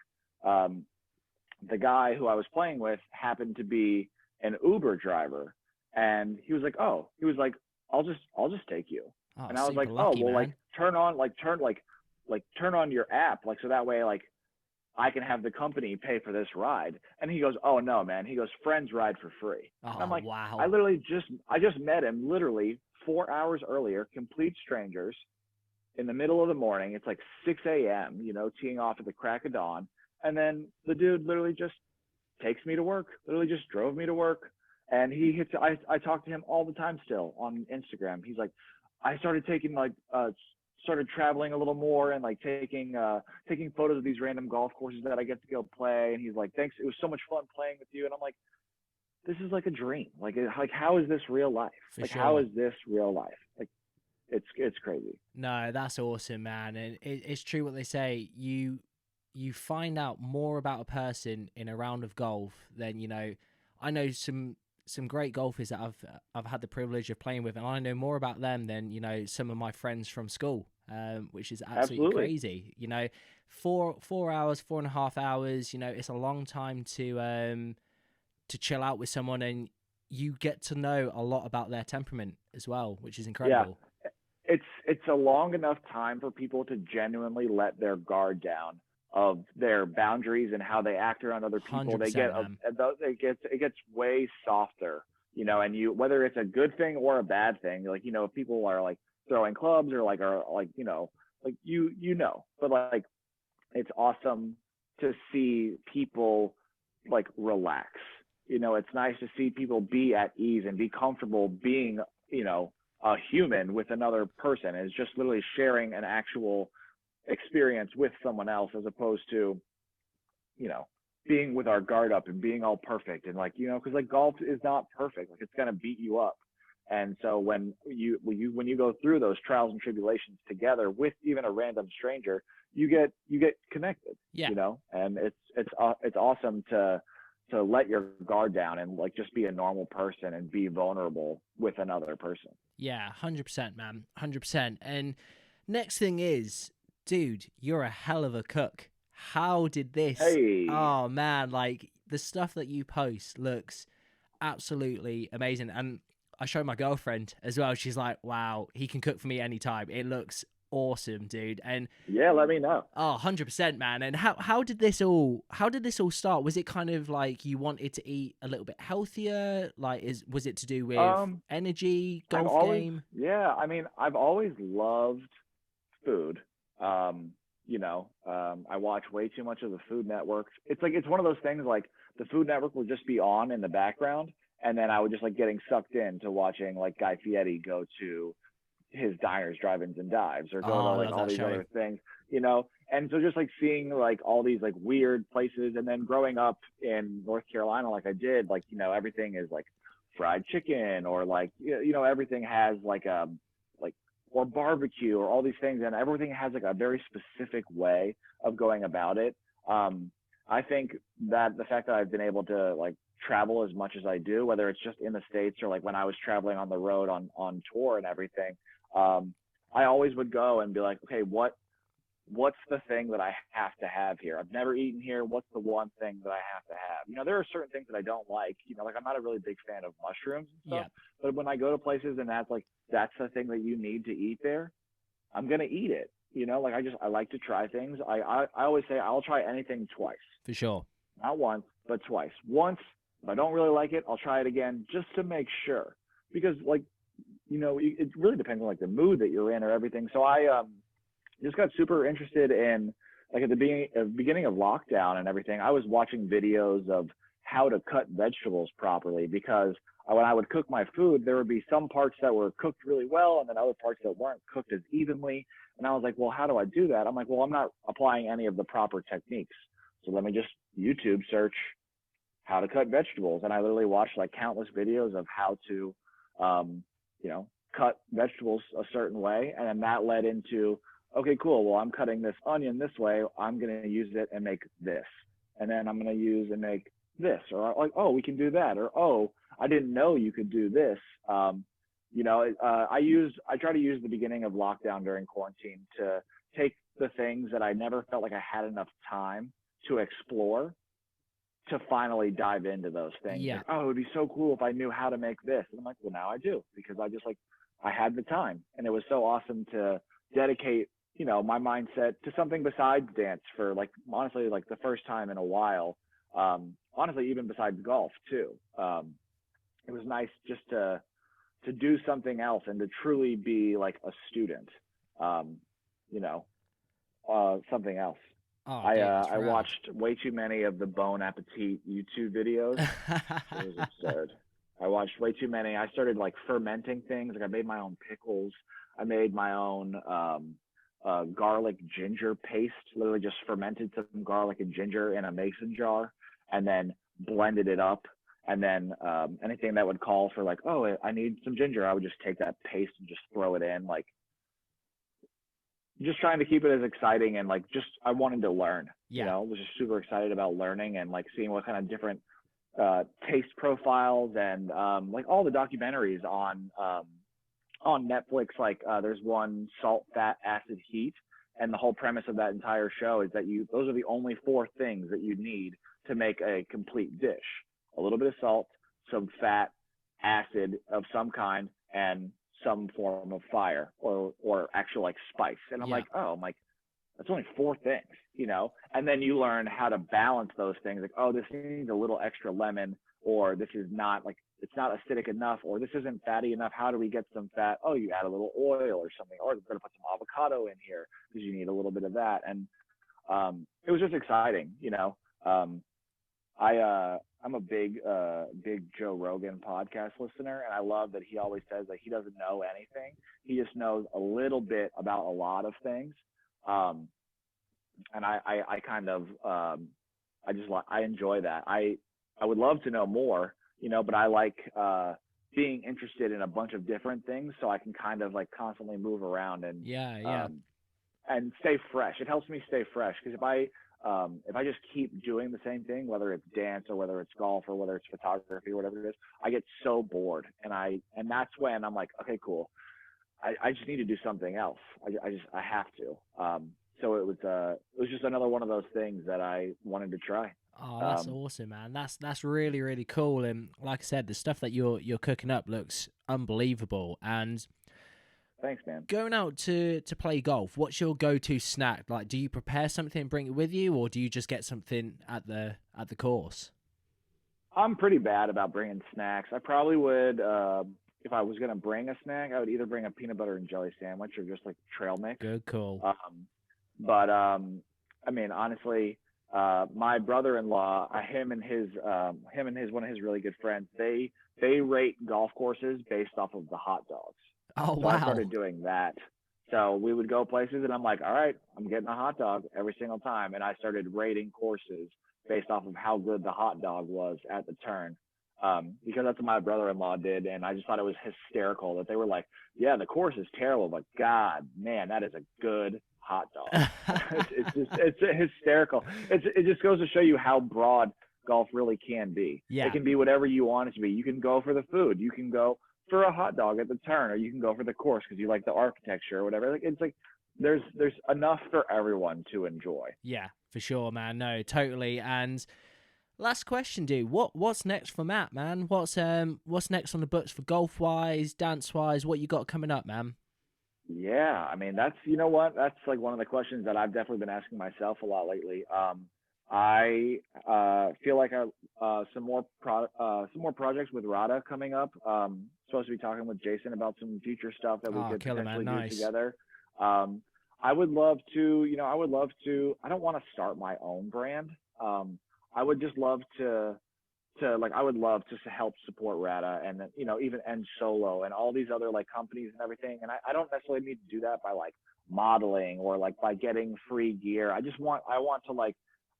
The guy who I was playing with happened to be an Uber driver, and he was like, I'll just take you. Oh, And I was like, lucky, well, man. turn on your app, so that way, I can have the company pay for this ride. And he goes, oh no, man. He goes, friends ride for free. And I'm Oh like, wow. I just met him literally 4 hours earlier, complete strangers, in the middle of the morning. It's like 6 a.m., teeing off at the crack of dawn. And then the dude literally just takes me to work, literally just drove me to work. And I talk to him all the time still on Instagram. He's like, I started started traveling a little more and taking photos of these random golf courses that I get to go play. And he's like, thanks. It was so much fun playing with you. And I'm like, this is like a dream. How is this real life? For sure. How is this real life? It's crazy. No, that's awesome, man. And it's true what they say. You find out more about a person in a round of golf than I know some great golfers that I've had the privilege of playing with, and I know more about them than some of my friends from school, which is absolutely crazy. 4 hours, 4.5 hours. It's a long time to chill out with someone, and you get to know a lot about their temperament as well, which is incredible. Yeah, it's a long enough time for people to genuinely let their guard down of their boundaries and how they act around other people. It gets way softer, and whether it's a good thing or a bad thing, if people are throwing clubs or but it's awesome to see people relax. It's nice to see people be at ease and be comfortable being, a human with another person. It's just literally sharing an actual experience with someone else, as opposed to being with our guard up and being all perfect and because golf is not perfect. It's gonna beat you up. And so when you go through those trials and tribulations together with even a random stranger, you get connected. Yeah. And it's awesome to let your guard down and just be a normal person and be vulnerable with another person. Yeah, 100%, man. 100%. And next thing is, dude, you're a hell of a cook. How did this? Hey. Oh man, the stuff that you post looks absolutely amazing. And I showed my girlfriend as well. She's like, wow, he can cook for me anytime. It looks awesome, dude. And yeah, let me know. Oh, 100%, man. And how did this all start? Was it kind of you wanted to eat a little bit healthier? Was it to do with energy, golf game? Yeah, I've always loved food. I watch way too much of the Food Network. It's one of those things, the Food Network will just be on in the background, and then I would just getting sucked into watching Guy Fieri go to his diners, drive-ins, and dives, or go to all these other things, and so just seeing all these weird places. And then growing up in North Carolina, I did, everything is fried chicken, or everything has or barbecue, or all these things, and everything has a very specific way of going about it. I think that the fact that I've been able to travel as much as I do, whether it's just in the States or when I was traveling on the road on tour and everything, I always would go and be okay, what what's the thing that I have to have here? I've never eaten here. What's the one thing that I have to have? You know, there are certain things that I don't like. You know, like I'm not a really big fan of mushrooms and stuff. Yeah, But when I go to places and that's the thing that you need to eat there, I'm gonna eat it. You know, like I like to try things. I always say I'll try anything twice, for sure. not once, but twice. Once, if I don't really like it, I'll try it again just to make sure. Because like, you know, it really depends on like the mood that you're in or everything. So I just got super interested in like at the beginning of lockdown and everything. I was watching videos of how to cut vegetables properly because when I would cook my food, there would be some parts that were cooked really well and then other parts that weren't cooked as evenly. And I was like, well, how do I do that? I'm like, well, I'm not applying any of the proper techniques. So let me just YouTube search how to cut vegetables. And I literally watched like countless videos of how to, you know, cut vegetables a certain way. And then that led into, okay, cool. Well, I'm cutting this onion this way. I'm going to use it and make this. And then I'm going to use and make this. Or like, oh, we can do that. Or, oh, I didn't know you could do this. You know, I try to use the beginning of lockdown during quarantine to take the things that I never felt like I had enough time to explore to finally dive into those things. Yeah. Like, oh, it would be so cool if I knew how to make this. And I'm like, well, now I do because I had the time. And it was so awesome to dedicate, you know, my mindset to something besides dance for like, honestly, like the first time in a while. Honestly, even besides golf too. It was nice just to do something else and to truly be like a student, you know, something else. Oh, dude, that's I rad. watched way too many of the Bon Appetit YouTube videos. It was absurd. I watched way too many. I started like fermenting things. Like I made my own pickles. I made my own garlic ginger paste. Literally just fermented some garlic and ginger in a mason jar, and then blended it up. And then anything that would call for like, oh, I need some ginger, I would just take that paste and just throw it in. Like just trying to keep it as exciting and like just I wanted to learn. You Yeah. know, was just super excited about learning and like seeing what kind of different taste profiles and like all the documentaries on Netflix. Like there's one, Salt, Fat, Acid, Heat, and the whole premise of that entire show is that those are the only four things that you need to make a complete dish: a little bit of salt, some fat, acid of some kind, and some form of fire or actual like spice. And I'm Yeah. like, oh, I'm like, that's only four things, you know? And then you learn how to balance those things. Like, oh, this needs a little extra lemon, or this is not like, it's not acidic enough, or this isn't fatty enough. How do we get some fat? Oh, you add a little oil or something, or we're going to put some avocado in here because you need a little bit of that. And it was just exciting, you know? I'm a big Joe Rogan podcast listener, and I love that he always says that he doesn't know anything. He just knows a little bit about a lot of things. And I kind of I enjoy that. I would love to know more, you know, but I like being interested in a bunch of different things so I can kind of like constantly move around Yeah. Yeah. and stay fresh. It helps me stay fresh because if I just keep doing the same thing, whether it's dance or whether it's golf or whether it's photography or whatever it is, I get so bored. And that's when I'm like, okay, cool. I just need to do something else. I have to. So it was just another one of those things that I wanted to try. Oh, that's awesome, man. That's really, really cool. And like I said, the stuff that you're cooking up looks unbelievable. And Thanks, man. going out to play golf, what's your go-to snack? Like, do you prepare something and bring it with you, or do you just get something at the course? I'm pretty bad about bringing snacks. I probably would, if I was going to bring a snack, I would either bring a peanut butter and jelly sandwich or just like trail mix. Good call. But I mean, honestly, my brother-in-law, him and his one of his really good friends, they rate golf courses based off of the hot dogs. Oh, So I wow. started doing that. So we would go places, and I'm like, all right, I'm getting a hot dog every single time. And I started rating courses based off of how good the hot dog was at the turn. Because that's what my brother-in-law did, and I just thought it was hysterical that they were like, yeah, the course is terrible, but God, man, that is a good hot dog. it's hysterical. It just goes to show you how broad golf really can be. Yeah. It can be whatever you want it to be. You can go for the food. You can go for a hot dog at the turn, or you can go for the course because you like the architecture or whatever. Like it's like there's enough for everyone to enjoy. Yeah, for sure, man. No, totally. And last question, dude. What's next for Matt, man? What's next on the books for golf wise, dance wise? What you got coming up, man? Yeah, I mean that's you know what that's like one of the questions that I've definitely been asking myself a lot lately. I feel like I some more projects with Rada coming up. Supposed to be talking with Jason about some future stuff that we Oh, could killer, man. potentially do Nice. together. Um, I would love to, you know, I would love to. I don't want to start my own brand. I would just love to like I would love to help support Rada and then you know even End Solo and all these other like companies and everything. And I don't necessarily need to do that by like modeling or like by getting free gear. I want to like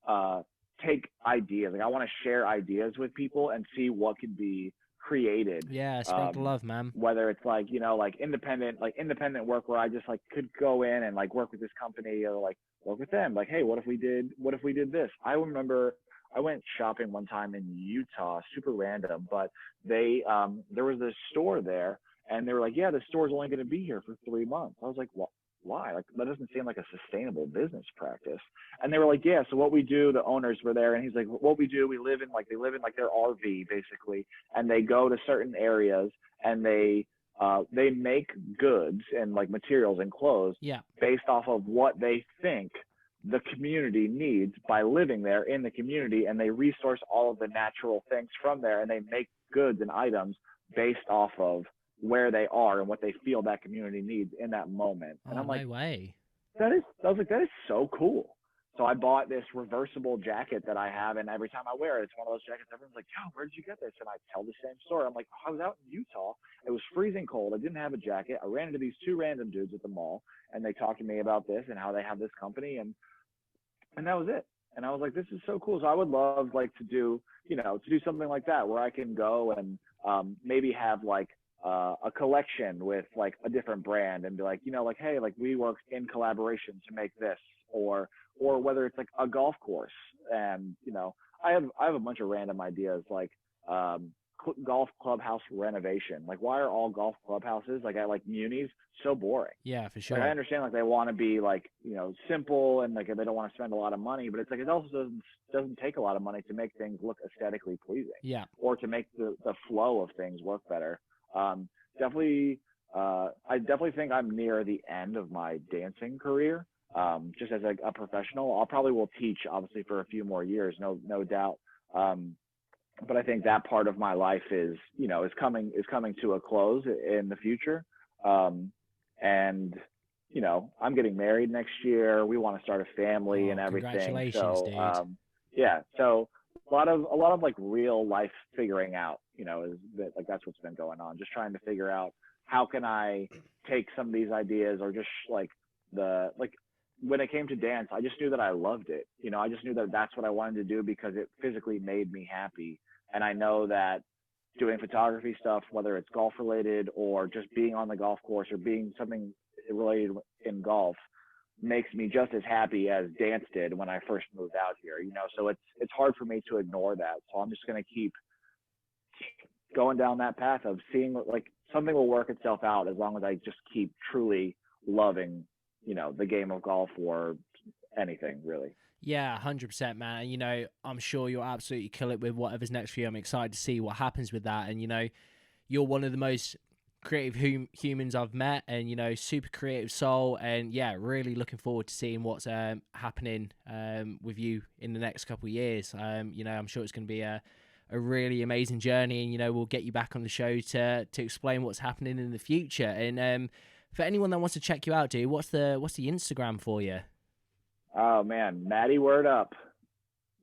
uh take ideas. Like I want to share ideas with people and see what could be created. Yeah, spread the love, man. Whether it's like, you know, like independent work where I just like could go in and like work with this company or like work with them. Like, hey, what if we did this? I remember I went shopping one time in Utah, super random, but there was this store there and they were like, yeah, the store's only going to be here for 3 months. I was like, well, why? Like that doesn't seem like a sustainable business practice. And they were like, yeah, so what we do, the owners were there and he's like, what we do, they live in like their RV basically, and they go to certain areas and they make goods and like materials and clothes Yeah. based off of what they think the community needs by living there in the community, and they resource all of the natural things from there and they make goods and items based off of where they are and what they feel that community needs in that moment. And Oh, I'm like, no way. that is so cool. So I bought this reversible jacket that I have, and every time I wear it, it's one of those jackets. Everyone's like, "Yo, where did you get this?" And I tell the same story. I'm like, oh, "I was out in Utah. It was freezing cold. I didn't have a jacket. I ran into these two random dudes at the mall, and they talked to me about this and how they have this company, and that was it. And I was like, this is so cool. So I would love like to do something like that where I can go and maybe have like a collection with like a different brand and be like, you know, like, hey, like we worked in collaboration to make this, or whether it's like a golf course. And, you know, I have a bunch of random ideas like um, golf clubhouse renovation. Like, why are all golf clubhouses like at like munis so boring? Yeah, for Like I sure. understand like they want to be like, you know, simple and like they don't want to spend a lot of money, but it's like it also doesn't take a lot of money to make things look aesthetically pleasing Yeah. or to make the flow of things work better. Um, definitely I definitely think I'm near the end of my dancing career. Just as a professional, I'll probably will teach obviously for a few more years, no doubt. Um, but I think that part of my life is, you know, is coming to a close in the future. And you know, I'm getting married next year. We want to start a family Oh, and everything. congratulations, So, dude. yeah. So a lot of like real life figuring out, you know, is that like that's what's been going on. Just trying to figure out how can I take some of these ideas or just like when it came to dance, I just knew that I loved it. You know, I just knew that that's what I wanted to do because it physically made me happy. And I know that doing photography stuff, whether it's golf related or just being on the golf course or being something related in golf, makes me just as happy as dance did when I first moved out here. You know, so it's hard for me to ignore that. So I'm just gonna keep going down that path of seeing like something will work itself out as long as I just keep truly loving, you know, the game of golf or anything really. Yeah, 100%, man. You know, I'm sure you'll absolutely kill it with whatever's next for you. I'm excited to see what happens with that. And, you know, you're one of the most creative humans I've met and, you know, super creative soul. And, yeah, really looking forward to seeing what's happening with you in the next couple of years. You know, I'm sure it's going to be a really amazing journey. And, you know, we'll get you back on the show to explain what's happening in the future. And for anyone that wants to check you out, dude, what's the Instagram for you? Oh man, MattyWordUp.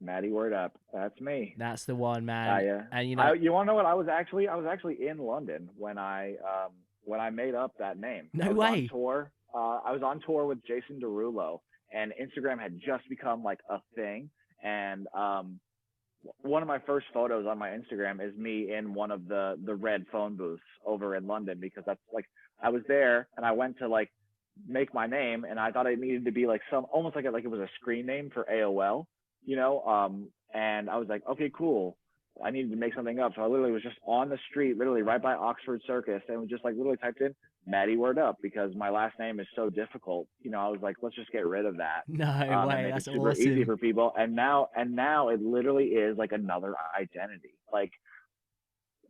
MattyWordUp. That's me. That's the one, man. And you know, You want to know what? I was actually in London when I made up that name. I no was on way. tour. I was on tour with Jason Derulo, and Instagram had just become like a thing. And one of my first photos on my Instagram is me in one of the red phone booths over in London because that's like I was there and I went to like make my name and I thought it needed to be like some almost like it was a screen name for AOL, you know. And I was like, okay, cool. I needed to make something up. So I literally was just on the street, literally right by Oxford Circus, and was just like literally typed in MattyWordUp because my last name is so difficult. I was like, let's just get rid of that, No and way, make it that's super easy awesome. for people. And now it literally is like another identity. Like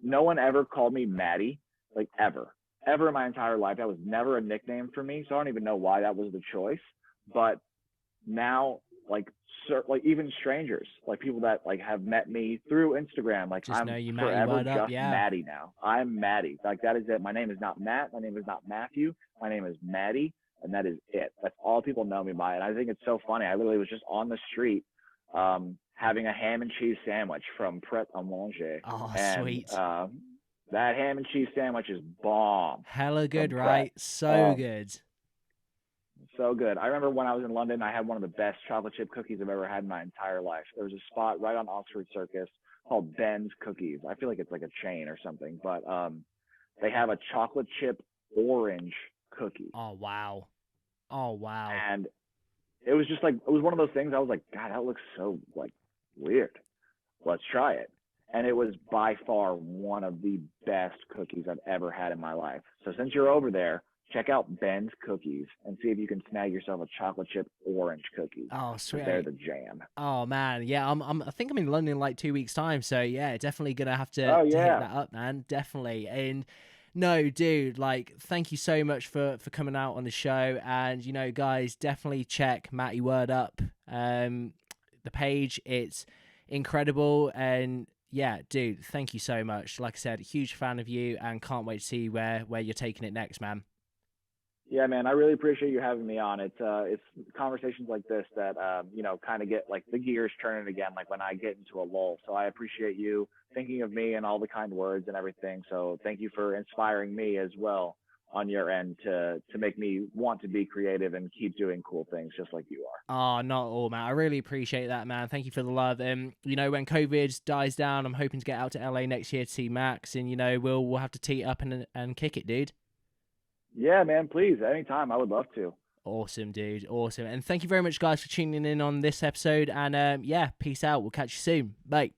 no one ever called me Matty, like ever in my entire life. That was never a nickname for me. So I don't even know why that was the choice. But now, like, like even strangers, like people that like have met me through Instagram, like Just know I'm you, Matty. forever Word up, just yeah. Matty now. I'm Matty. Like that is it. My name is not Matt. My name is not Matthew. My name is Matty, and that is it. That's all people know me by. And I think it's so funny. I literally was just on the street, having a ham and cheese sandwich from Pret a Manger, Oh, and sweet. that ham and cheese sandwich is bomb Hella good, from Pret. right? So Oh, good. so good. I remember when I was in London, I had one of the best chocolate chip cookies I've ever had in my entire life. There was a spot right on Oxford Circus called Ben's Cookies. I feel like it's like a chain or something, but they have a chocolate chip orange cookie. Oh, wow. Oh, wow. And it was just like, it was one of those things I was like, God, that looks so like weird. Let's try it. And it was by far one of the best cookies I've ever had in my life. So since you're over there, check out Ben's Cookies and see if you can snag yourself a chocolate chip orange cookie. Oh, Because they're sweet. the jam. Oh man, yeah, I think I'm in London in like 2 weeks' time, so yeah, definitely gonna have Oh to hit yeah. that up, man. Definitely. And no, dude, like thank you so much for coming out on the show. And guys, definitely check Matty Word Up. The page, it's incredible. And yeah, dude, thank you so much. Like I said, huge fan of you and can't wait to see where you're taking it next, man. Yeah, man, I really appreciate you having me on. It's conversations like this that kind of get like the gears turning again, like when I get into a lull. So I appreciate you thinking of me and all the kind words and everything. So thank you for inspiring me as well on your end to make me want to be creative and keep doing cool things just like you are. Oh, not all, man. I really appreciate that, man. Thank you for the love. When COVID dies down, I'm hoping to get out to LA next year to see Max, and we'll have to tee it up and kick it, dude. Yeah, man, please, anytime. I would love to. Awesome, dude. Awesome. And thank you very much, guys, for tuning in on this episode. And yeah, peace out. We'll catch you soon. Bye.